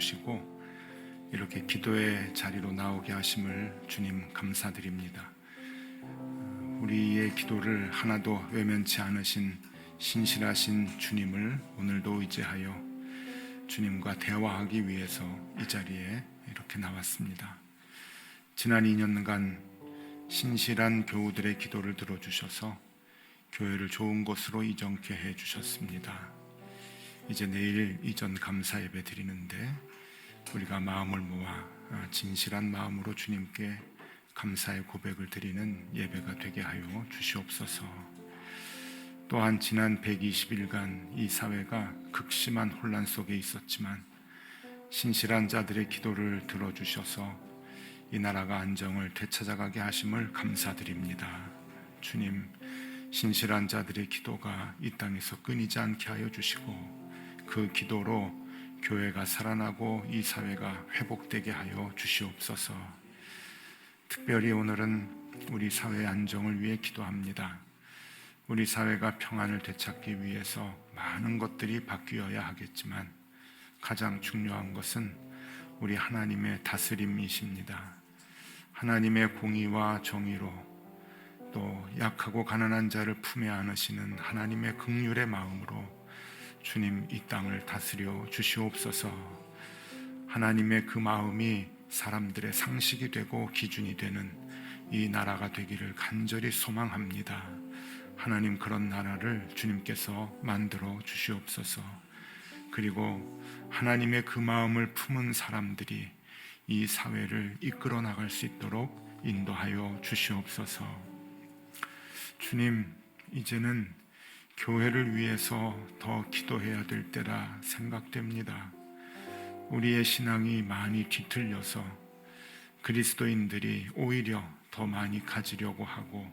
주시고 이렇게 기도의 자리로 나오게 하심을 주님 감사드립니다. 우리의 기도를 하나도 외면치 않으신 신실하신 주님을 오늘도 의지하여 주님과 대화하기 위해서 이 자리에 이렇게 나왔습니다. 지난 2년간 신실한 교우들의 기도를 들어주셔서 교회를 좋은 곳으로 이전케 해주셨습니다. 이제 내일 이전 감사 예배 드리는데 우리가 마음을 모아 진실한 마음으로 주님께 감사의 고백을 드리는 예배가 되게 하여 주시옵소서. 또한 지난 120일간 이 사회가 극심한 혼란 속에 있었지만 신실한 자들의 기도를 들어주셔서 이 나라가 안정을 되찾아가게 하심을 감사드립니다. 주님, 신실한 자들의 기도가 이 땅에서 끊이지 않게 하여 주시고 그 기도로 교회가 살아나고 이 사회가 회복되게 하여 주시옵소서. 특별히 오늘은 우리 사회의 안정을 위해 기도합니다. 우리 사회가 평안을 되찾기 위해서 많은 것들이 바뀌어야 하겠지만 가장 중요한 것은 우리 하나님의 다스림이십니다. 하나님의 공의와 정의로 또 약하고 가난한 자를 품에 안으시는 하나님의 긍휼의 마음으로 주님 이 땅을 다스려 주시옵소서. 하나님의 그 마음이 사람들의 상식이 되고 기준이 되는 이 나라가 되기를 간절히 소망합니다. 하나님 그런 나라를 주님께서 만들어 주시옵소서. 그리고 하나님의 그 마음을 품은 사람들이 이 사회를 이끌어 나갈 수 있도록 인도하여 주시옵소서. 주님, 이제는 교회를 위해서 더 기도해야 될 때라 생각됩니다. 우리의 신앙이 많이 뒤틀려서 그리스도인들이 오히려 더 많이 가지려고 하고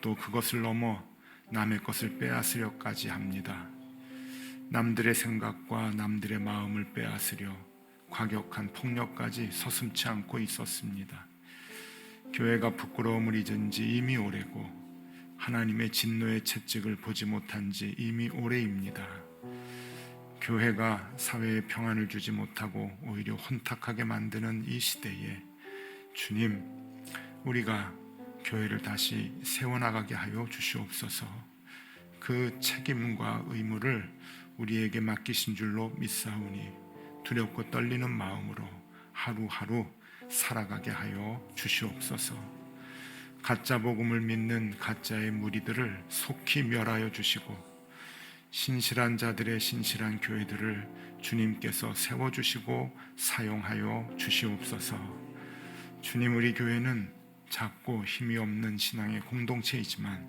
또 그것을 넘어 남의 것을 빼앗으려까지 합니다. 남들의 생각과 남들의 마음을 빼앗으려 과격한 폭력까지 서슴지 않고 있었습니다. 교회가 부끄러움을 잊은 지 이미 오래고 하나님의 진노의 채찍을 보지 못한 지 이미 오래입니다. 교회가 사회에 평안을 주지 못하고 오히려 혼탁하게 만드는 이 시대에 주님, 우리가 교회를 다시 세워나가게 하여 주시옵소서. 그 책임과 의무를 우리에게 맡기신 줄로 믿사오니 두렵고 떨리는 마음으로 하루하루 살아가게 하여 주시옵소서. 가짜 복음을 믿는 가짜의 무리들을 속히 멸하여 주시고 신실한 자들의 신실한 교회들을 주님께서 세워주시고 사용하여 주시옵소서. 주님, 우리 교회는 작고 힘이 없는 신앙의 공동체이지만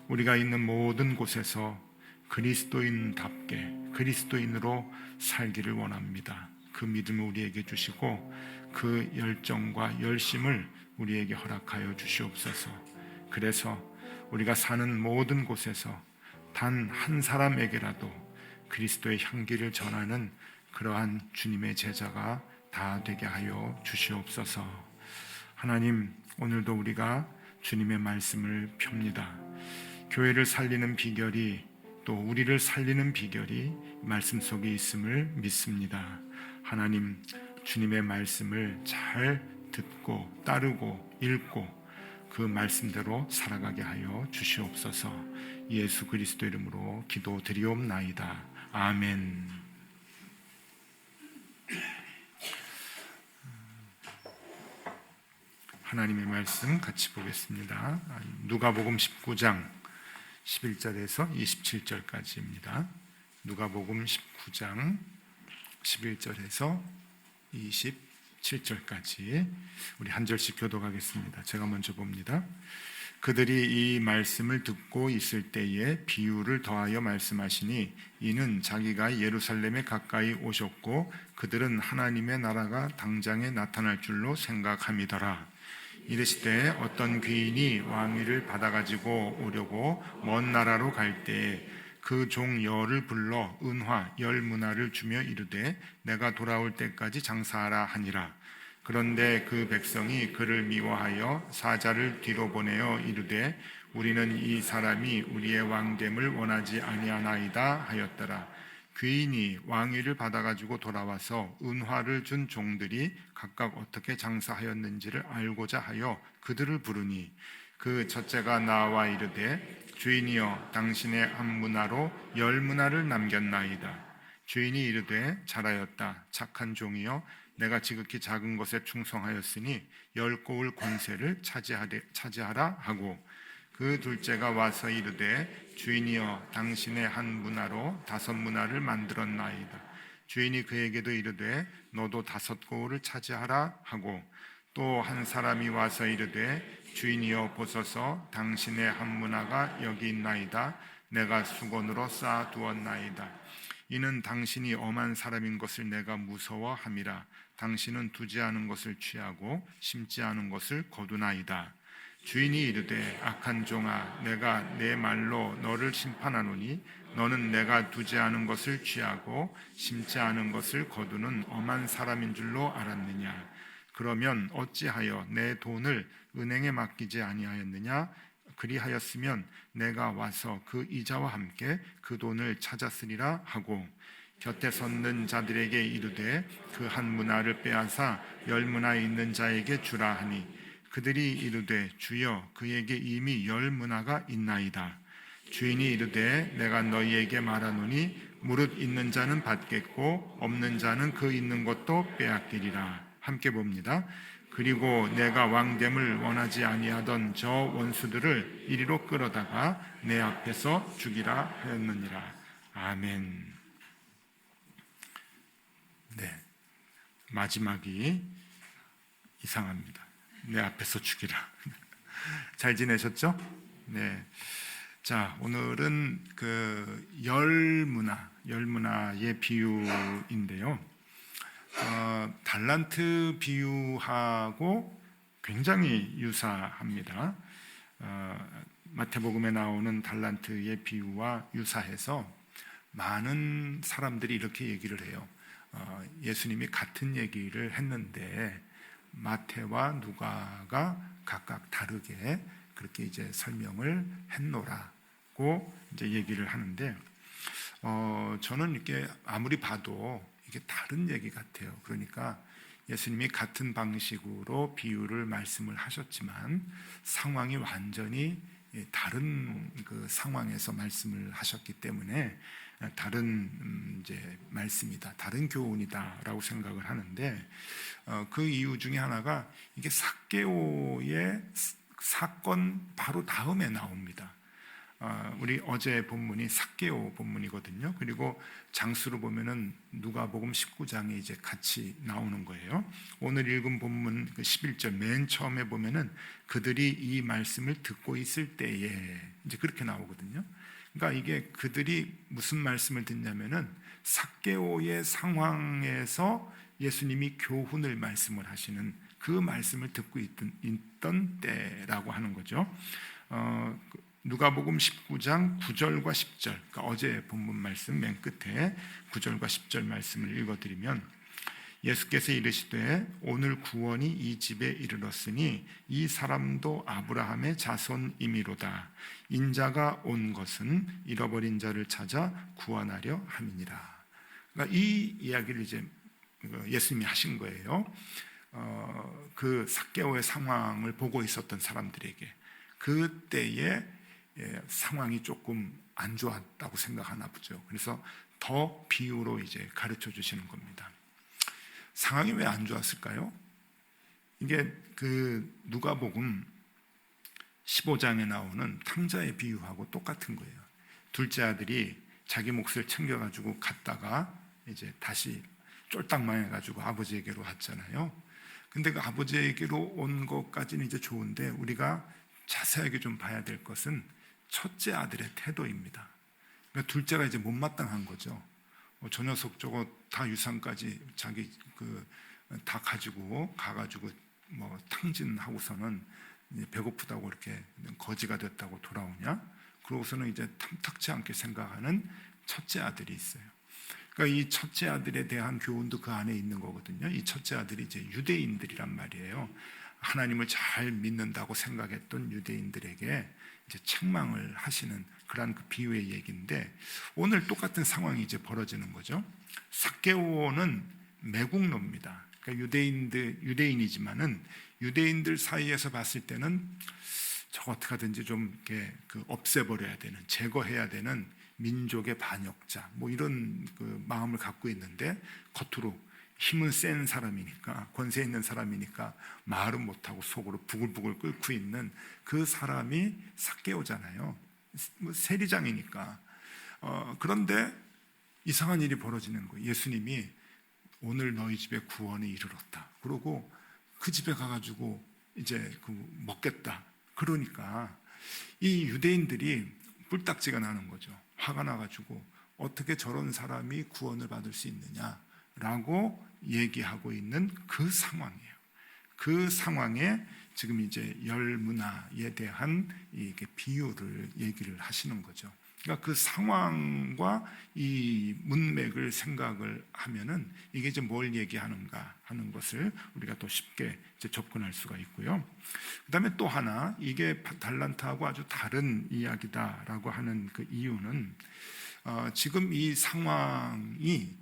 우리가 있는 모든 곳에서 그리스도인답게 그리스도인으로 살기를 원합니다. 그 믿음을 우리에게 주시고 그 열정과 열심을 우리에게 허락하여 주시옵소서. 그래서 우리가 사는 모든 곳에서 단 한 사람에게라도 그리스도의 향기를 전하는 그러한 주님의 제자가 다 되게 하여 주시옵소서. 하나님, 오늘도 우리가 주님의 말씀을 펴니다. 교회를 살리는 비결이 또 우리를 살리는 비결이 말씀 속에 있음을 믿습니다. 하나님, 주님의 말씀을 잘 듣고 따르고 읽고 그 말씀대로 살아가게 하여 주시옵소서. 예수 그리스도 이름으로 기도드리옵나이다. 아멘. 하나님의 말씀 같이 보겠습니다. 누가복음 19장 11절에서 27절까지입니다. 누가복음 19장 11절에서 27절까지 우리 한 절씩 교독하겠습니다. 제가 먼저 봅니다. 그들이 이 말씀을 듣고 있을 때에 비유를 더하여 말씀하시니 이는 자기가 예루살렘에 가까이 오셨고 그들은 하나님의 나라가 당장에 나타날 줄로 생각함이더라. 이르시되 어떤 귀인이 왕위를 받아가지고 오려고 먼 나라로 갈 때에 그 종 열을 불러 은화 10문화를 주며 이르되 내가 돌아올 때까지 장사하라 하니라. 그런데 그 백성이 그를 미워하여 사자를 뒤로 보내어 이르되 우리는 이 사람이 우리의 왕됨을 원하지 아니하나이다 하였더라. 귀인이 왕위를 받아가지고 돌아와서 은화를 준 종들이 각각 어떻게 장사하였는지를 알고자 하여 그들을 부르니 그 첫째가 나와 이르되 주인이여 당신의 한 문화로 10문화를 남겼나이다. 주인이 이르되 잘하였다. 착한 종이여 내가 지극히 작은 것에 충성하였으니 10고을 권세를 차지하라 하고 그 둘째가 와서 이르되 주인이여 당신의 한 문화로 5문화를 만들었나이다. 주인이 그에게도 이르되 너도 5고을을 차지하라 하고 또 한 사람이 와서 이르되 주인이여 보소서 당신의 한 문화가 여기 있나이다. 내가 수건으로 쌓아 두었나이다. 이는 당신이 엄한 사람인 것을 내가 무서워함이라. 당신은 두지 않은 것을 취하고 심지 않은 것을 거두나이다. 주인이 이르되 악한 종아 내가 내 말로 너를 심판하노니 너는 내가 두지 않은 것을 취하고 심지 않은 것을 거두는 엄한 사람인 줄로 알았느냐. 그러면 어찌하여 내 돈을 은행에 맡기지 아니하였느냐. 그리하였으면 내가 와서 그 이자와 함께 그 돈을 찾았으리라 하고 곁에 섰는 자들에게 이르되 그 한 문화를 빼앗아 10문화 있는 자에게 주라 하니 그들이 이르되 주여 그에게 이미 10문화가 있나이다. 주인이 이르되 내가 너희에게 말하노니 무릇 있는 자는 받겠고 없는 자는 그 있는 것도 빼앗기리라. 함께 봅니다. 그리고 내가 왕됨을 원하지 아니하던 저 원수들을 이리로 끌어다가 내 앞에서 죽이라 하였느니라. 아멘. 네, 마지막이 이상합니다. 내 앞에서 죽이라. 잘 지내셨죠? 네. 자, 오늘은 그 10문화의 비유인데요. 달란트 비유하고 굉장히 유사합니다. 마태복음에 나오는 달란트의 비유와 유사해서 많은 사람들이 이렇게 얘기를 해요. 예수님이 같은 얘기를 했는데 마태와 누가가 각각 다르게 그렇게 이제 설명을 했노라고 이제 얘기를 하는데 저는 이렇게 아무리 봐도 이게 다른 얘기 같아요. 그러니까 예수님이 같은 방식으로 비유를 말씀을 하셨지만 상황이 완전히 다른 그 상황에서 말씀을 하셨기 때문에 다른 이제 말씀이다, 다른 교훈이다라고 생각을 하는데 그 이유 중에 하나가 이게 삭개오의 사건 바로 다음에 나옵니다. 우리 어제 본문이 삭개오 본문이거든요. 그리고 장수로 보면은 누가복음 19장에 이제 같이 나오는 거예요. 오늘 읽은 본문 11절 맨 처음에 보면은 그들이 이 말씀을 듣고 있을 때에 이제 그렇게 나오거든요. 그러니까 이게 그들이 무슨 말씀을 듣냐면은 삭개오의 상황에서 예수님이 교훈을 말씀을 하시는 그 말씀을 듣고 있던 때라고 하는 거죠. 누가복음 19장 9절과 10절, 그러니까 어제 본문 말씀 맨 끝에 9절과 10절 말씀을 읽어드리면 예수께서 이르시되 오늘 구원이 이 집에 이르렀으니 이 사람도 아브라함의 자손이미로다. 인자가 온 것은 잃어버린 자를 찾아 구원하려 함이니라. 그러니까 이 이야기를 이제 예수님이 하신 거예요. 그 삭개오의 상황을 보고 있었던 사람들에게 그때의 상황이 조금 안 좋았다고 생각하나 보죠. 그래서 더 비유로 이제 가르쳐 주시는 겁니다. 상황이 왜 안 좋았을까요? 이게 그 누가복음 15장에 나오는 탕자의 비유하고 똑같은 거예요. 둘째 아들이 자기 몫을 챙겨가지고 갔다가 이제 다시 쫄딱 망해가지고 아버지에게로 왔잖아요. 근데 그 아버지에게로 온 것까지는 이제 좋은데 우리가 자세하게 좀 봐야 될 것은 첫째 아들의 태도입니다. 그러니까 둘째가 이제 못마땅한 거죠. 저 녀석 저거 다 유산까지 자기 다 가지고 가가지고 뭐 탕진하고서는 이제 배고프다고 이렇게 거지가 됐다고 돌아오냐? 그러고서는 이제 탐탁치 않게 생각하는 첫째 아들이 있어요. 그러니까 이 첫째 아들에 대한 교훈도 그 안에 있는 거거든요. 이 첫째 아들이 이제 유대인들이란 말이에요. 하나님을 잘 믿는다고 생각했던 유대인들에게 이제 책망을 하시는 그런 그 비유의 얘기인데 오늘 똑같은 상황이 이제 벌어지는 거죠. 삭개오는 매국노입니다. 그러니까 유대인이지만은 유대인들 사이에서 봤을 때는 저거 어떻게 하든지 좀 이렇게 없애버려야 되는, 제거해야 되는 민족의 반역자, 뭐 이런 그 마음을 갖고 있는데 겉으로 힘은 센 사람이니까, 권세 있는 사람이니까 말은 못하고 속으로 부글부글 끓고 있는 그 사람이 삭개오잖아요. 뭐 세리장이니까. 그런데 이상한 일이 벌어지는 거예요. 예수님이 오늘 너희 집에 구원이 이르렀다. 그러고 그 집에 가가지고 이제 먹겠다. 그러니까 이 유대인들이 뿔딱지가 나는 거죠. 화가 나가지고 어떻게 저런 사람이 구원을 받을 수 있느냐라고 얘기하고 있는 그 상황이에요. 그 상황에 지금 이제 열문화에 대한 이게 비유를 얘기를 하시는 거죠. 그러니까 그 상황과 이 문맥을 생각을 하면은 이게 이제 뭘 얘기하는가 하는 것을 우리가 더 쉽게 이제 접근할 수가 있고요. 그다음에 또 하나, 이게 달란트하고 아주 다른 이야기다라고 하는 그 이유는 지금 이 상황이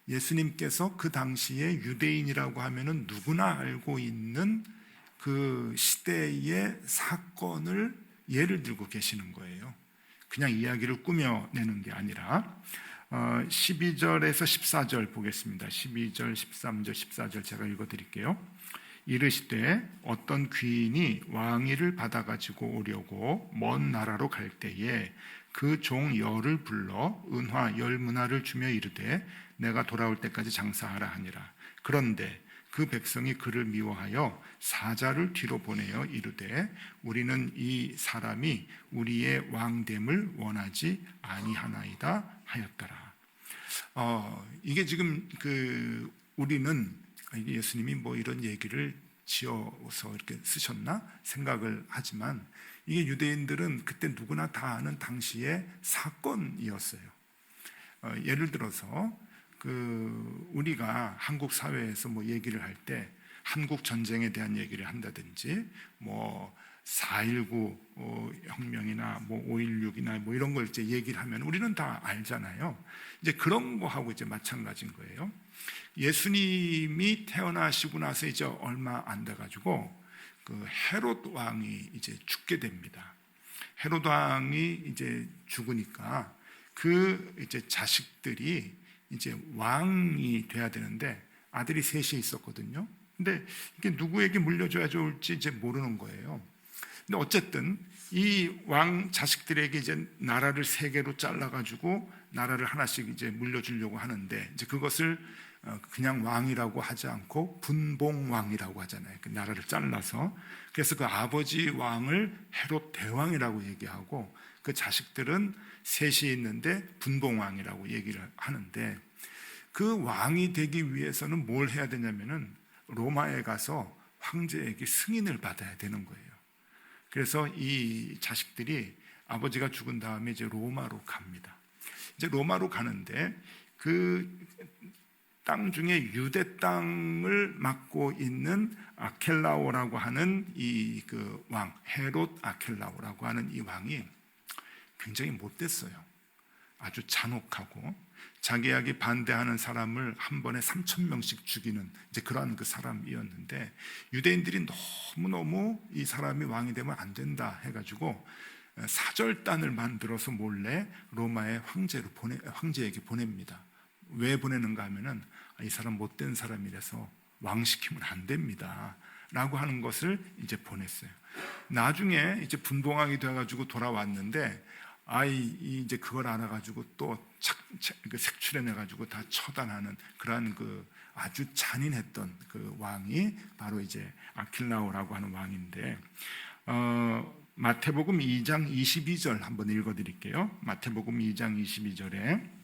예수님께서 그 당시에 유대인이라고 하면은 누구나 알고 있는 그 시대의 사건을 예를 들고 계시는 거예요. 그냥 이야기를 꾸며내는 게 아니라 12절에서 14절 보겠습니다. 12절, 13절, 14절 제가 읽어드릴게요. 이르시되 어떤 귀인이 왕위를 받아가지고 오려고 먼 나라로 갈 때에 그 종 열을 불러 은화 열문화를 주며 이르되 내가 돌아올 때까지 장사하라 하니라. 그런데 그 백성이 그를 미워하여 사자를 뒤로 보내어 이르되 우리는 이 사람이 우리의 왕됨을 원하지 아니하나이다 하였더라. 이게 지금 우리는 이게 예수님이 뭐 이런 얘기를 지어서 이렇게 쓰셨나 생각을 하지만 이게 유대인들은 그때 누구나 다 아는 당시의 사건이었어요. 예를 들어서 우리가 한국 사회에서 뭐 얘기를 할 때 한국 전쟁에 대한 얘기를 한다든지 뭐 4.19 혁명이나 뭐 5.16이나 뭐 이런 걸 이제 얘기를 하면 우리는 다 알잖아요. 이제 그런 거하고 이제 마찬가지인 거예요. 예수님이 태어나시고 나서 이제 얼마 안 돼가지고 그 헤롯 왕이 이제 죽게 됩니다. 헤롯 왕이 이제 죽으니까 그 이제 자식들이 이제 왕이 돼야 되는데 아들이 셋이 있었거든요. 근데 이게 누구에게 물려줘야 좋을지 이제 모르는 거예요. 근데 어쨌든 이 왕 자식들에게 이제 나라를 세 개로 잘라가지고 나라를 하나씩 이제 물려주려고 하는데 이제 그것을 그냥 왕이라고 하지 않고 분봉왕이라고 하잖아요. 그 나라를 잘라서. 그래서 그 아버지 왕을 헤롯 대왕이라고 얘기하고 그 자식들은 셋이 있는데 분봉왕이라고 얘기를 하는데 그 왕이 되기 위해서는 뭘 해야 되냐면은 로마에 가서 황제에게 승인을 받아야 되는 거예요. 그래서 이 자식들이 아버지가 죽은 다음에 이제 로마로 갑니다. 이제 로마로 가는데 그 땅 중에 유대 땅을 맡고 있는 아켈라오라고 하는 이 그 왕, 헤롯 아켈라오라고 하는 이 왕이 굉장히 못됐어요. 아주 잔혹하고 자기에게 반대하는 사람을 한 번에 3,000명씩 죽이는 이제 그러한 그 사람이었는데 유대인들이 너무너무 이 사람이 왕이 되면 안 된다 해가지고 사절단을 만들어서 몰래 로마의 황제에게 보냅니다. 왜 보내는가 하면은 이 사람 못된 사람이라서 왕시키면 안 됩니다 라고 하는 것을 이제 보냈어요. 나중에 이제 분봉왕이 돼가지고 돌아왔는데 이제 그걸 알아가지고 또 색출해내가지고 다 처단하는 그러한 그 아주 잔인했던 그 왕이 바로 이제 아킬라오라고 하는 왕인데 마태복음 2장 22절 한번 읽어드릴게요. 마태복음 2장 22절에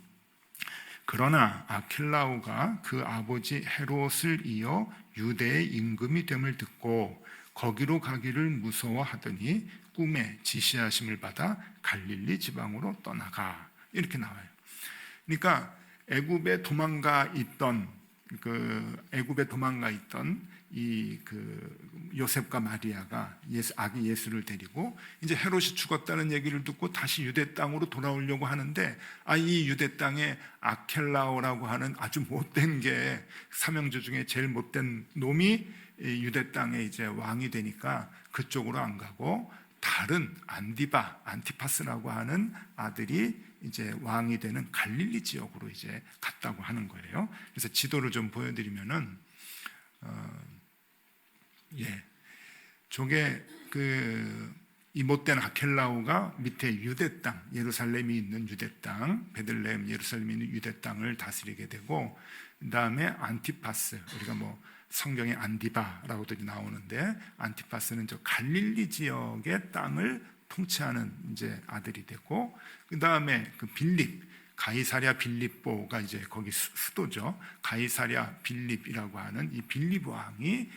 그러나 아킬라오가 그 아버지 헤롯을 이어 유대의 임금이 됨을 듣고 거기로 가기를 무서워하더니 꿈에 지시하심을 받아 갈릴리 지방으로 떠나가 이렇게 나와요. 그러니까 애굽에 도망가 있던 이 그 요셉과 마리아가 아기 예수를 데리고 이제 헤롯이 죽었다는 얘기를 듣고 다시 유대 땅으로 돌아오려고 하는데, 이 유대 땅에 아켈라오라고 하는 아주 못된 게, 삼형제 중에 제일 못된 놈이 유대 땅에 이제 왕이 되니까 그쪽으로 안 가고 다른 안티파스라고 하는 아들이 이제 왕이 되는 갈릴리 지역으로 이제 갔다고 하는 거예요. 그래서 지도를 좀 보여드리면은, 저게 이 못된 아켈라오가 밑에 유대 땅, 예루살렘이 있는 유대 땅, 베들레헴 예루살렘이 있는 유대 땅을 다스리게 되고, 그 다음에 안티파스, 우리가 뭐 성경에 안디바라고도 나오는데, 안티파스는 저 갈릴리 지역의 땅을 통치하는 이제 아들이 되고, 그 다음에 그 빌립, 가이사랴 빌립보가 이제 거기 수도죠. 가이사랴 빌립이라고 하는 이 빌립 왕이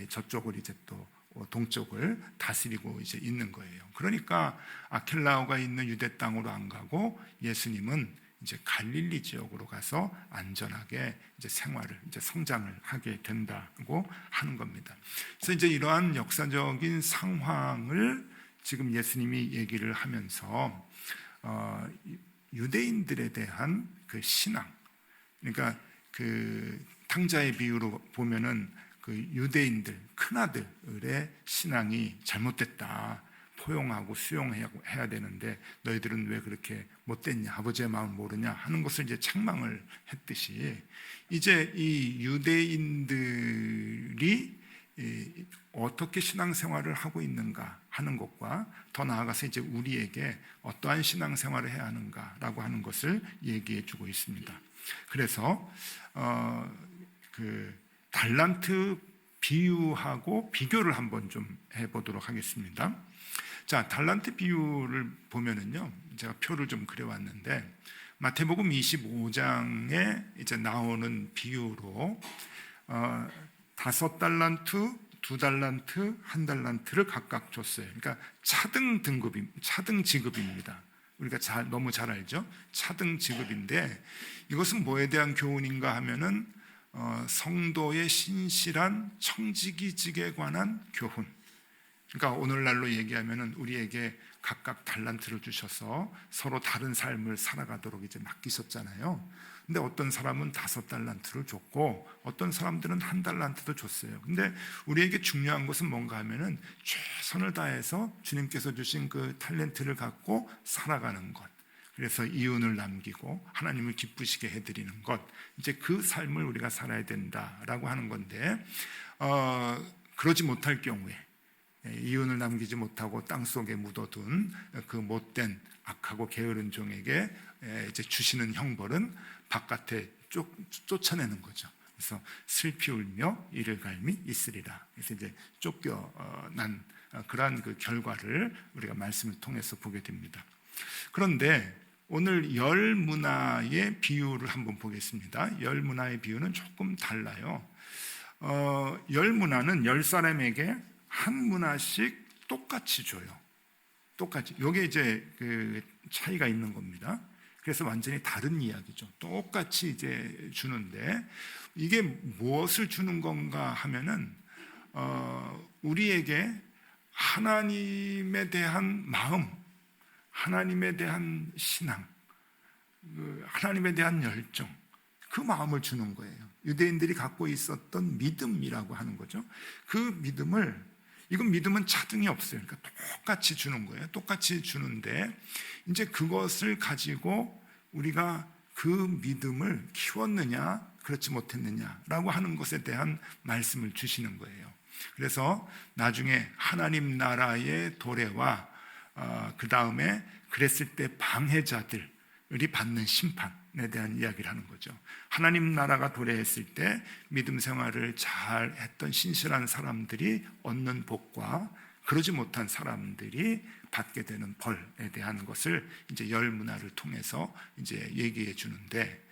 저쪽을 이제 또 동쪽을 다스리고 이제 있는 거예요. 그러니까 아켈라오가 있는 유대 땅으로 안 가고 예수님은 이제 갈릴리 지역으로 가서 안전하게 이제 생활을, 이제 성장을 하게 된다고 하는 겁니다. 그래서 이제 이러한 역사적인 상황을 지금 예수님이 얘기를 하면서 유대인들에 대한 그 신앙, 그러니까 그 탕자의 비유로 보면은 그 유대인들 큰아들의 신앙이 잘못됐다, 포용하고 수용해야 되는데 너희들은 왜 그렇게 못됐냐, 아버지의 마음 모르냐 하는 것을 이제 책망을 했듯이, 이제 이 유대인들이 어떻게 신앙생활을 하고 있는가 하는 것과, 더 나아가서 이제 우리에게 어떠한 신앙생활을 해야 하는가라고 하는 것을 얘기해 주고 있습니다. 그래서 그 달란트 비유하고 비교를 한번 좀 해보도록 하겠습니다. 자, 달란트 비유를 보면은요, 제가 표를 좀 그려왔는데, 마태복음 25장에 이제 나오는 비유로 5달란트, 2달란트, 1달란트를 각각 줬어요. 그러니까 차등 지급입니다. 우리가 너무 잘 알죠? 차등 지급인데, 이것은 뭐에 대한 교훈인가 하면은 성도의 신실한 청지기직에 관한 교훈. 그러니까 오늘날로 얘기하면은 우리에게 각각 달란트를 주셔서 서로 다른 삶을 살아가도록 이제 맡기셨잖아요. 근데 어떤 사람은 5달란트를 줬고 어떤 사람들은 1달란트도 줬어요. 근데 우리에게 중요한 것은 뭔가 하면은 최선을 다해서 주님께서 주신 그 탤런트를 갖고 살아가는 것, 그래서 이윤을 남기고 하나님을 기쁘시게 해드리는 것, 이제 그 삶을 우리가 살아야 된다라고 하는 건데, 그러지 못할 경우에, 이윤을 남기지 못하고 땅속에 묻어둔 그 못된 악하고 게으른 종에게 이제 주시는 형벌은 바깥에 쫓아내는 거죠. 그래서 슬피 울며 이를 갈미 있으리라. 그래서 이제 쫓겨난 그러한 그 결과를 우리가 말씀을 통해서 보게 됩니다. 그런데 오늘 열 문화의 비유를 한번 보겠습니다. 열 문화의 비유는 조금 달라요. 열 문화는 10사람에게 한 문화씩 똑같이 줘요. 똑같이. 이게 이제 그 차이가 있는 겁니다. 그래서 완전히 다른 이야기죠. 똑같이 이제 주는데, 이게 무엇을 주는 건가 하면은 우리에게 하나님에 대한 마음, 하나님에 대한 신앙, 하나님에 대한 열정, 그 마음을 주는 거예요. 유대인들이 갖고 있었던 믿음이라고 하는 거죠. 그 믿음은 차등이 없어요. 그러니까 똑같이 주는 거예요. 똑같이 주는데, 이제 그것을 가지고 우리가 그 믿음을 키웠느냐, 그렇지 못했느냐라고 하는 것에 대한 말씀을 주시는 거예요. 그래서 나중에 하나님 나라의 도래와 그 다음에 그랬을 때 방해자들이 받는 심판에 대한 이야기를 하는 거죠. 하나님 나라가 도래했을 때 믿음 생활을 잘 했던 신실한 사람들이 얻는 복과 그러지 못한 사람들이 받게 되는 벌에 대한 것을 이제 열 문화를 통해서 이제 얘기해 주는데,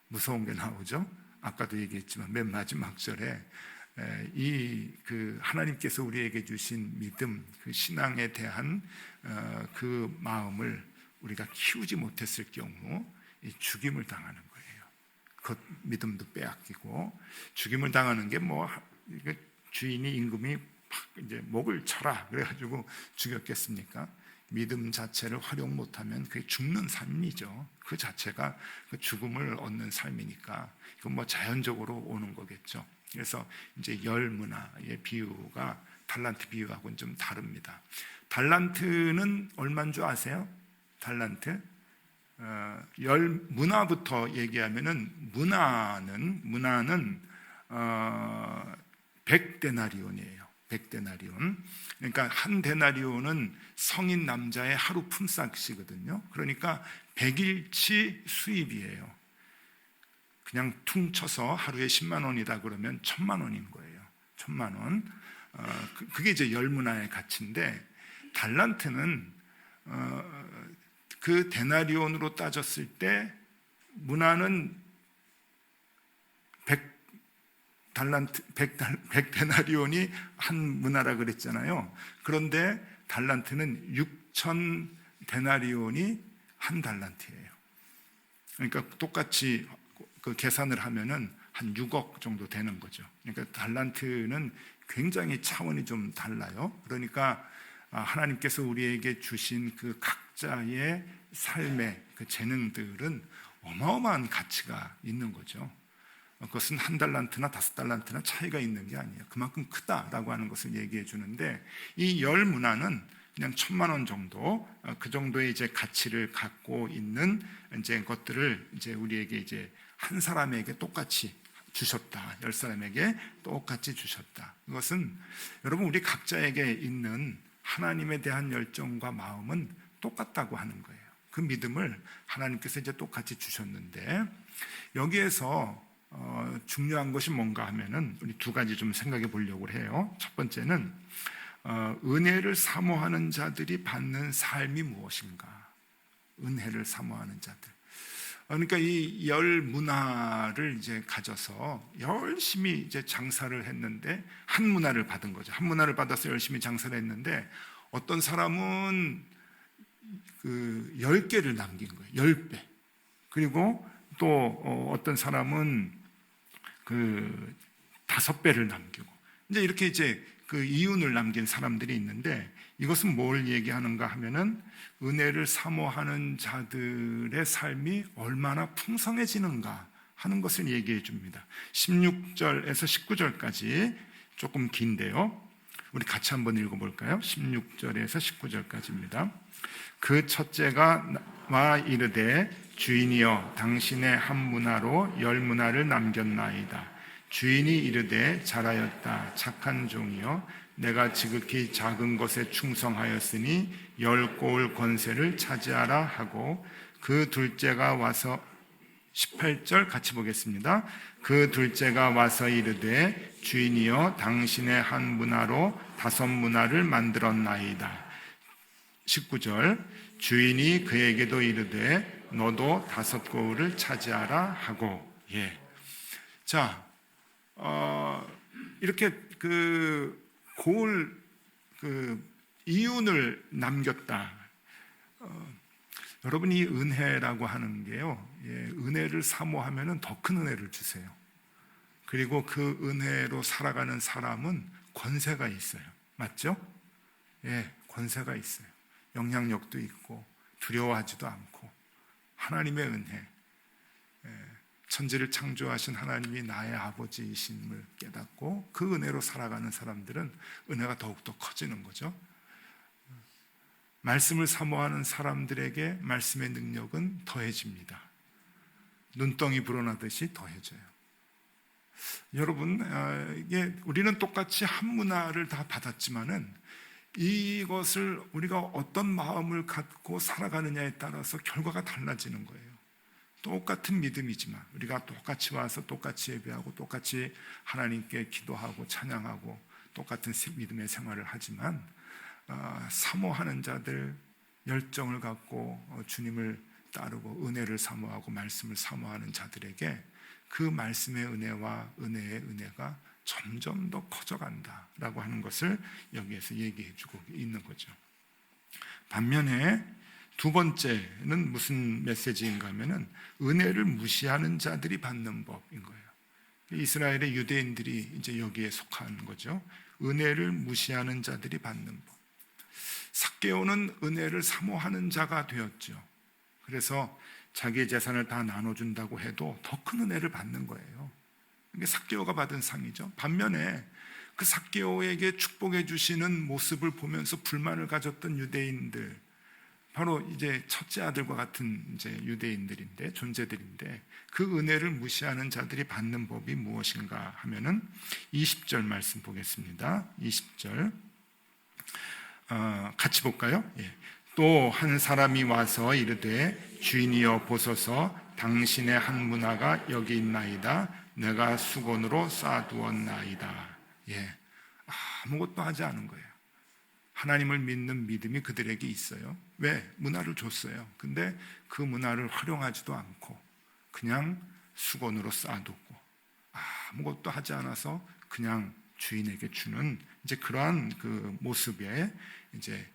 무서운 게 나오죠. 아까도 얘기했지만 맨 마지막 절에 그 하나님께서 우리에게 주신 믿음, 그 신앙에 대한 그 마음을 우리가 키우지 못했을 경우 죽임을 당하는 거예요. 그 믿음도 빼앗기고, 죽임을 당하는 게 뭐 주인이 임금이 이제 목을 쳐라 그래가지고 죽였겠습니까? 믿음 자체를 활용 못하면 그게 죽는 삶이죠. 그 자체가 그 죽음을 얻는 삶이니까 이건 뭐 자연적으로 오는 거겠죠. 그래서 이제 열 문화의 비유가 달란트 비유하고는 좀 다릅니다. 달란트는 얼마인 줄 아세요? 달란트? 열 문화부터 얘기하면은 문화는 100데나리온이에요. 100데나리온. 그러니까 한 데나리온은 성인 남자의 하루 품삯이거든요. 그러니까 100일치 수입이에요. 그냥 퉁 쳐서 하루에 10만 원이다 그러면 1000만 원인 거예요. 1000만 원. 그게 이제 열 문화의 가치인데, 달란트는 그 데나리온으로 따졌을 때 문화는 100데나리온이 한 문화라 그랬잖아요. 그런데 달란트는 6000데나리온이 한 달란트예요. 그러니까 똑같이 그 계산을 하면은 한 6억 정도 되는 거죠. 그러니까 달란트는 굉장히 차원이 좀 달라요. 그러니까 하나님께서 우리에게 주신 그 각자의 삶의 그 재능들은 어마어마한 가치가 있는 거죠. 그것은 한 달란트나 5달란트나 차이가 있는 게 아니에요. 그만큼 크다라고 하는 것을 얘기해 주는데, 이 열 문화는 그냥 1000만 원 정도, 그 정도의 이제 가치를 갖고 있는 이제 것들을 이제 우리에게 이제 한 사람에게 똑같이 주셨다. 10사람에게 똑같이 주셨다. 이것은 여러분, 우리 각자에게 있는 하나님에 대한 열정과 마음은 똑같다고 하는 거예요. 그 믿음을 하나님께서 이제 똑같이 주셨는데, 여기에서 중요한 것이 뭔가 하면은 우리 두 가지 좀 생각해 보려고 해요. 첫 번째는 은혜를 사모하는 자들이 받는 삶이 무엇인가? 은혜를 사모하는 자들. 그러니까 이 열 문화를 이제 가져서 열심히 이제 장사를 했는데 한 문화를 받은 거죠. 한 문화를 받아서 열심히 장사를 했는데, 어떤 사람은 그 10개를 남긴 거예요. 10배. 그리고 또 어떤 사람은 그 5배를 남기고, 이제 이렇게 이제 그 이윤을 남긴 사람들이 있는데, 이것은 뭘 얘기하는가 하면은 은혜를 사모하는 자들의 삶이 얼마나 풍성해지는가 하는 것을 얘기해 줍니다. 16절에서 19절까지 조금 긴데요, 우리 같이 한번 읽어볼까요? 16절에서 19절까지입니다. 그 첫째가 와 이르되, 주인이여 당신의 한 문화로 열 문화를 남겼나이다. 주인이 이르되, 잘하였다 착한 종이여, 내가 지극히 작은 것에 충성하였으니 10고을 권세를 차지하라 하고, 그 둘째가 와서 18절 같이 보겠습니다. 그 둘째가 와서 이르되, 주인이여 당신의 한 문화로 5문화를 만들었나이다. 19절, 주인이 그에게도 이르되 너도 5고을을 차지하라 하고. 자, 이렇게 그 고을 그 이윤을 남겼다. 여러분이 은혜라고 하는 게요, 은혜를 사모하면은 더 큰 은혜를 주세요. 그리고 그 은혜로 살아가는 사람은 권세가 있어요. 맞죠? 권세가 있어요. 영향력도 있고 두려워하지도 않고, 하나님의 은혜, 천지를 창조하신 하나님이 나의 아버지이심을 깨닫고 그 은혜로 살아가는 사람들은 은혜가 더욱더 커지는 거죠. 말씀을 사모하는 사람들에게 말씀의 능력은 더해집니다. 눈덩이 불어나듯이 더해져요. 여러분, 이게 우리는 똑같이 한 문화를 다 받았지만은 이것을 우리가 어떤 마음을 갖고 살아가느냐에 따라서 결과가 달라지는 거예요. 똑같은 믿음이지만 우리가 똑같이 와서 똑같이 예배하고 똑같이 하나님께 기도하고 찬양하고 똑같은 믿음의 생활을 하지만, 사모하는 자들, 열정을 갖고 주님을 따르고 은혜를 사모하고 말씀을 사모하는 자들에게 그 말씀의 은혜와 은혜의 은혜가 점점 더 커져간다라고 하는 것을 여기에서 얘기해 주고 있는 거죠. 반면에 두 번째는 무슨 메시지인가 하면은 은혜를 무시하는 자들이 받는 법인 거예요. 이스라엘의 유대인들이 이제 여기에 속한 거죠. 은혜를 무시하는 자들이 받는 법. 삭개오는 은혜를 사모하는 자가 되었죠. 그래서 자기의 재산을 다 나눠준다고 해도 더 큰 은혜를 받는 거예요. 이게 삭개오가 받은 상이죠. 반면에 그 삭개오에게 축복해 주시는 모습을 보면서 불만을 가졌던 유대인들, 바로 이제 첫째 아들과 같은 이제 유대인들인데, 존재들인데, 그 은혜를 무시하는 자들이 받는 법이 무엇인가 하면은 20절 말씀 보겠습니다. 20절 같이 볼까요? 또 한 사람이 와서 이르되 주인이여 보소서 당신의 한 문화가 여기 있나이다. 내가 수건으로 쌓아두었나이다. 아무것도 하지 않은 거예요. 하나님을 믿는 믿음이 그들에게 있어요. 왜? 문화를 줬어요. 근데 그 문화를 활용하지도 않고 그냥 수건으로 쌓아두고 아무것도 하지 않아서 그냥 주인에게 주는 이제 그러한 그 모습에 이제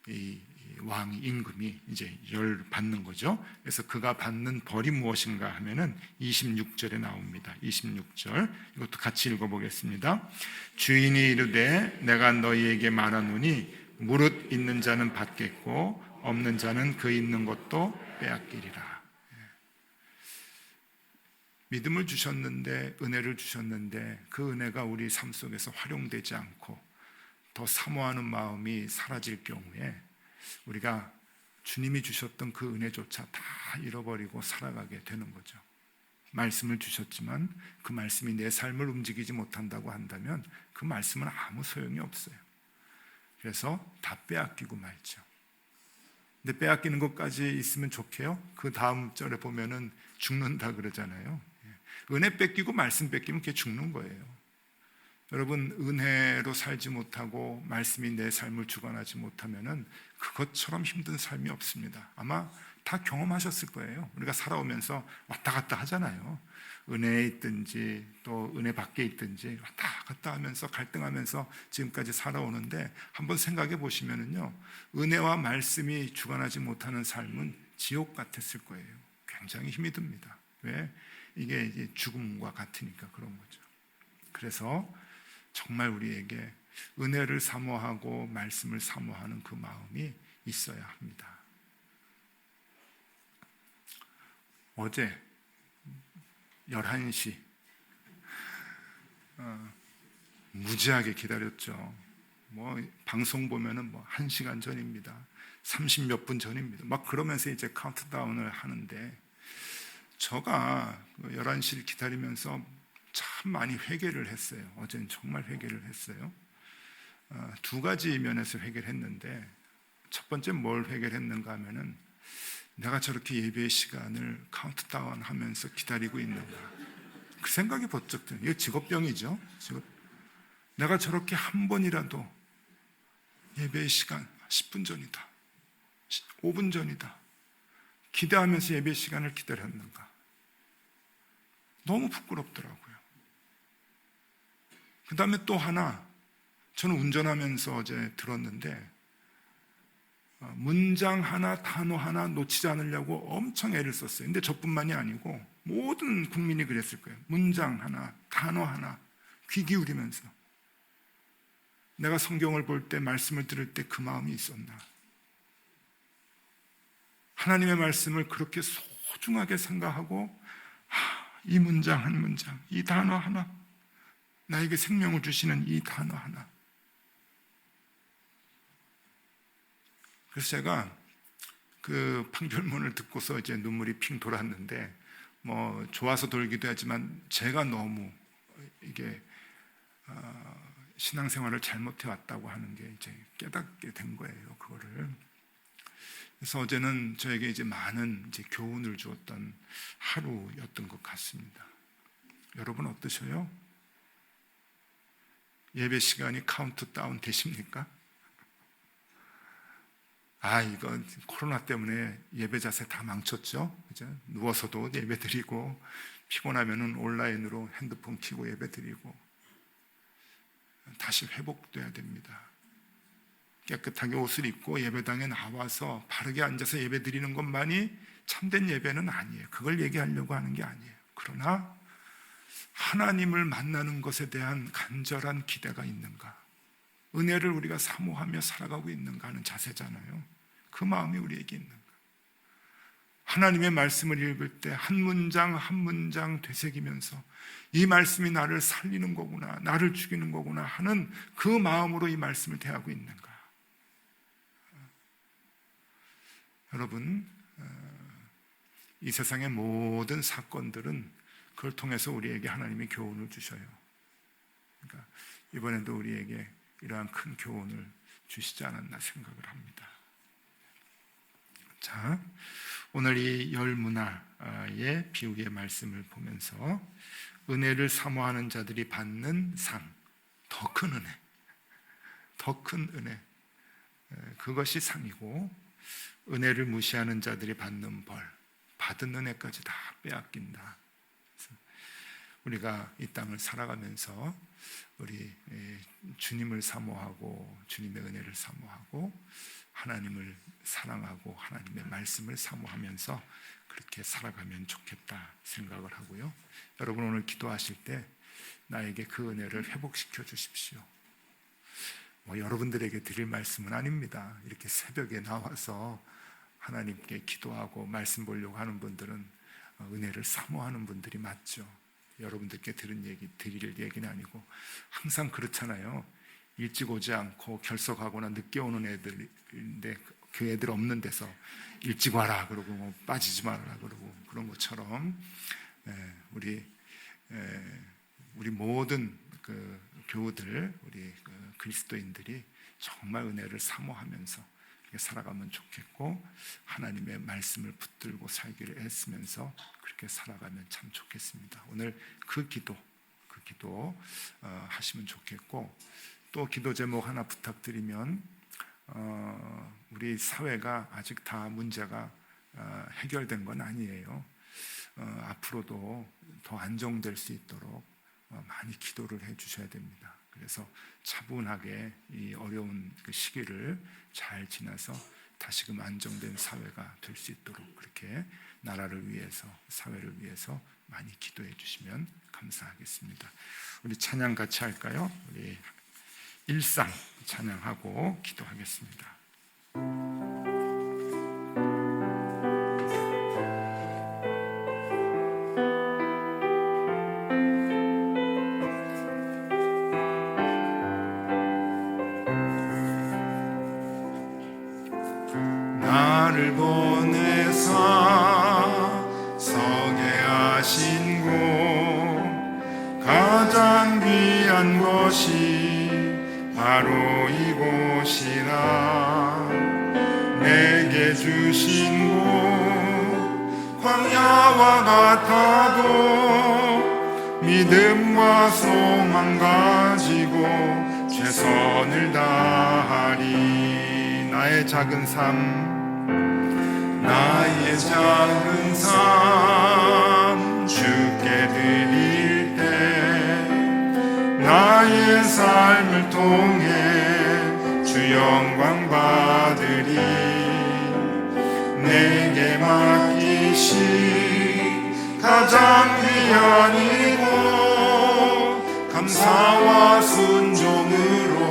이 왕 임금이 이제 열 받는 거죠. 그래서 그가 받는 벌이 무엇인가 하면은 26절에 나옵니다. 26절 이것도 같이 읽어보겠습니다. 주인이 이르되 내가 너희에게 말하노니 무릇 있는 자는 받겠고 없는 자는 그 있는 것도 빼앗기리라. 믿음을 주셨는데, 은혜를 주셨는데 그 은혜가 우리 삶 속에서 활용되지 않고 더 사모하는 마음이 사라질 경우에 우리가 주님이 주셨던 그 은혜조차 다 잃어버리고 살아가게 되는 거죠. 말씀을 주셨지만 그 말씀이 내 삶을 움직이지 못한다고 한다면 그 말씀은 아무 소용이 없어요. 그래서 다 빼앗기고 말죠. 근데 빼앗기는 것까지 있으면 좋게요. 그 다음 절에 보면은 죽는다 그러잖아요. 은혜 뺏기고 말씀 뺏기면 그게 죽는 거예요. 여러분, 은혜로 살지 못하고 말씀이 내 삶을 주관하지 못하면은 그것처럼 힘든 삶이 없습니다. 아마 다 경험하셨을 거예요. 우리가 살아오면서 왔다 갔다 하잖아요. 은혜에 있든지 또 은혜 밖에 있든지 왔다 갔다 하면서 갈등하면서 지금까지 살아오는데 한번 생각해 보시면은요, 은혜와 말씀이 주관하지 못하는 삶은 지옥 같았을 거예요. 굉장히 힘이 듭니다. 왜? 이게 이제 죽음과 같으니까 그런 거죠. 그래서 정말 우리에게 은혜를 사모하고 말씀을 사모하는 그 마음이 있어야 합니다. 어제 11시 무지하게 기다렸죠. 방송 보면은 1시간 전입니다. 30몇 분 전입니다. 막 그러면서 이제 카운트다운을 하는데 제가 11시를 기다리면서 참 많이 회개를 했어요. 어제는 정말 회개를 했어요. 두 가지 면에서 회개를 했는데, 첫 번째 뭘 회개를 했는가 하면은 내가 저렇게 예배의 시간을 카운트다운 하면서 기다리고 있는가, 그 생각이 번쩍 드는, 이거 직업병이죠. 내가 저렇게 한 번이라도 예배의 시간 10분 전이다, 5분 전이다 기대하면서 예배 시간을 기다렸는가. 너무 부끄럽더라고요. 그 다음에 또 하나, 저는 운전하면서 어제 들었는데 문장 하나, 단어 하나 놓치지 않으려고 엄청 애를 썼어요. 근데 저뿐만이 아니고 모든 국민이 그랬을 거예요. 문장 하나, 단어 하나 귀 기울이면서 내가 성경을 볼 때, 말씀을 들을 때 그 마음이 있었나. 하나님의 말씀을 그렇게 소중하게 생각하고 이 문장 한 문장, 이 단어 하나, 나에게 생명을 주시는 이 단어 하나. 그래서 제가 그 판결문을 듣고서 이제 눈물이 핑 돌았는데, 좋아서 돌기도 하지만 제가 너무 이게 신앙생활을 잘못해 왔다고 하는 게 이제 깨닫게 된 거예요, 그거를. 그래서 어제는 저에게 이제 많은 이제 교훈을 주었던 하루였던 것 같습니다. 여러분 어떠셔요? 예배 시간이 카운트다운 되십니까? 이건 코로나 때문에 예배 자세 다 망쳤죠. 그죠? 누워서도 예배 드리고, 피곤하면은 온라인으로 핸드폰 켜고 예배 드리고, 다시 회복돼야 됩니다. 깨끗하게 옷을 입고 예배당에 나와서 바르게 앉아서 예배 드리는 것만이 참된 예배는 아니에요. 그걸 얘기하려고 하는 게 아니에요. 그러나 하나님을 만나는 것에 대한 간절한 기대가 있는가, 은혜를 우리가 사모하며 살아가고 있는가 하는 자세잖아요. 그 마음이 우리에게 있는가. 하나님의 말씀을 읽을 때 한 문장 한 문장 되새기면서 이 말씀이 나를 살리는 거구나, 나를 죽이는 거구나 하는 그 마음으로 이 말씀을 대하고 있는가. 여러분, 이 세상의 모든 사건들은 그걸 통해서 우리에게 하나님이 교훈을 주셔요. 그러니까 이번에도 우리에게 이러한 큰 교훈을 주시지 않았나 생각을 합니다. 자, 오늘 이 열문화의 비유의 말씀을 보면서 은혜를 사모하는 자들이 받는 상, 더 큰 은혜, 더 큰 은혜, 그것이 상이고, 은혜를 무시하는 자들이 받는 벌, 받은 은혜까지 다 빼앗긴다. 우리가 이 땅을 살아가면서 우리 주님을 사모하고 주님의 은혜를 사모하고 하나님을 사랑하고 하나님의 말씀을 사모하면서 그렇게 살아가면 좋겠다 생각을 하고요. 여러분, 오늘 기도하실 때 나에게 그 은혜를 회복시켜 주십시오. 여러분들에게 드릴 말씀은 아닙니다. 이렇게 새벽에 나와서 하나님께 기도하고 말씀 보려고 하는 분들은 은혜를 사모하는 분들이 맞죠. 여러분들께 드릴 얘기는 아니고, 항상 그렇잖아요. 일찍 오지 않고 결석하거나 늦게 오는 애들인데 그 애들 없는 데서 일찍 와라 그러고 빠지지 말라 그러고, 그런 것처럼 우리 모든 그 교우들, 우리 그 그리스도인들이 정말 은혜를 사모하면서 살아가면 좋겠고, 하나님의 말씀을 붙들고 살기를 애쓰면서 그렇게 살아가면 참 좋겠습니다. 오늘 그 기도 하시면 좋겠고, 또 기도 제목 하나 부탁드리면, 우리 사회가 아직 다 문제가 해결된 건 아니에요. 앞으로도 더 안정될 수 있도록 많이 기도를 해 주셔야 됩니다. 그래서 차분하게 이 어려운 그 시기를 잘 지나서 다시금 안정된 사회가 될 수 있도록 그렇게 나라를 위해서, 사회를 위해서 많이 기도해 주시면 감사하겠습니다. 우리 찬양 같이 할까요? 우리 일상 찬양하고 기도하겠습니다. 나를 보내사 서게 하신 곳, 가장 귀한 것이 바로 이곳이라. 내게 주신 곳 광야와 같아도 믿음과 소망 가지고 최선을 다하리. 나의 작은 삶 주께 드릴 때 나의 삶을 통해 주 영광 받으리. 내게 맡기신 가장 귀한 이곳, 감사와 순종으로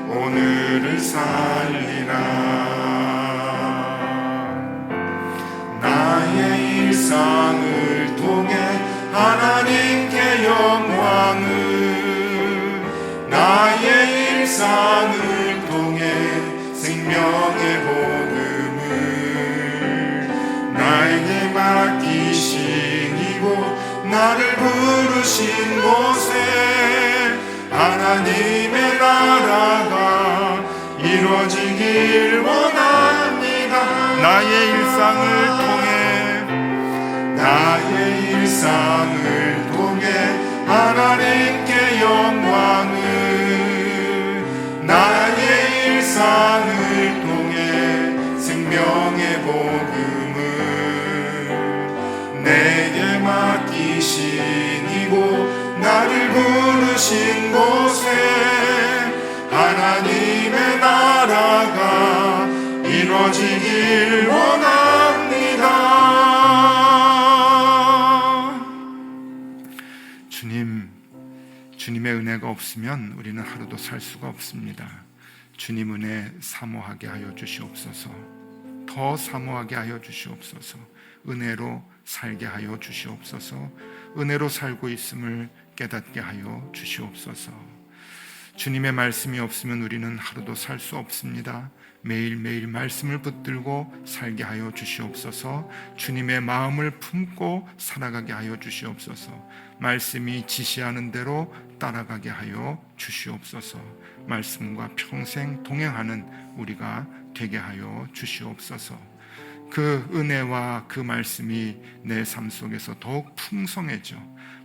오늘을 살리라. 나의 일상을 통해 하나님께 영광을, 나의 일상을 통해 생명의 복음을, 나에게 맡기신 이곳, 나를 부르신 곳에 하나님의 나라가 이루어지길 원합니다. 나의 일상을 통해, 나의 일상을 통해 하나님께 영광을, 나의 일상을 통해 생명의 복음을, 내게 맡기신 이곳, 나를 부르신 곳에 하나님의 나라 이루어지길 원합니다. 주님의 은혜가 없으면 우리는 하루도 살 수가 없습니다. 주님 은혜 사모하게 하여 주시옵소서. 더 사모하게 하여 주시옵소서. 은혜로 살게 하여 주시옵소서. 은혜로 살고 있음을 깨닫게 하여 주시옵소서. 주님의 말씀이 없으면 우리는 하루도 살 수 없습니다. 매일매일 말씀을 붙들고 살게 하여 주시옵소서. 주님의 마음을 품고 살아가게 하여 주시옵소서. 말씀이 지시하는 대로 따라가게 하여 주시옵소서. 말씀과 평생 동행하는 우리가 되게 하여 주시옵소서. 그 은혜와 그 말씀이 내 삶 속에서 더욱 풍성해져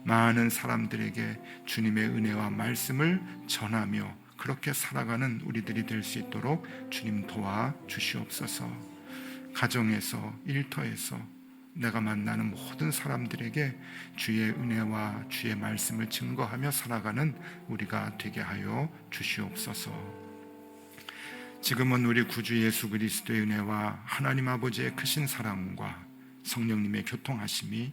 많은 사람들에게 주님의 은혜와 말씀을 전하며 그렇게 살아가는 우리들이 될 수 있도록 주님 도와 주시옵소서. 가정에서, 일터에서 내가 만나는 모든 사람들에게 주의 은혜와 주의 말씀을 증거하며 살아가는 우리가 되게 하여 주시옵소서. 지금은 우리 구주 예수 그리스도의 은혜와 하나님 아버지의 크신 사랑과 성령님의 교통하심이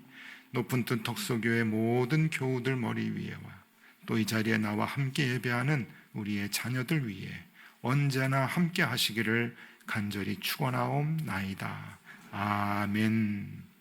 높은 뜻 덕소교의 모든 교우들 머리 위에와 또 이 자리에 나와 함께 예배하는 우리의 자녀들 위에 언제나 함께 하시기를 간절히 축원하옵나이다. 아멘.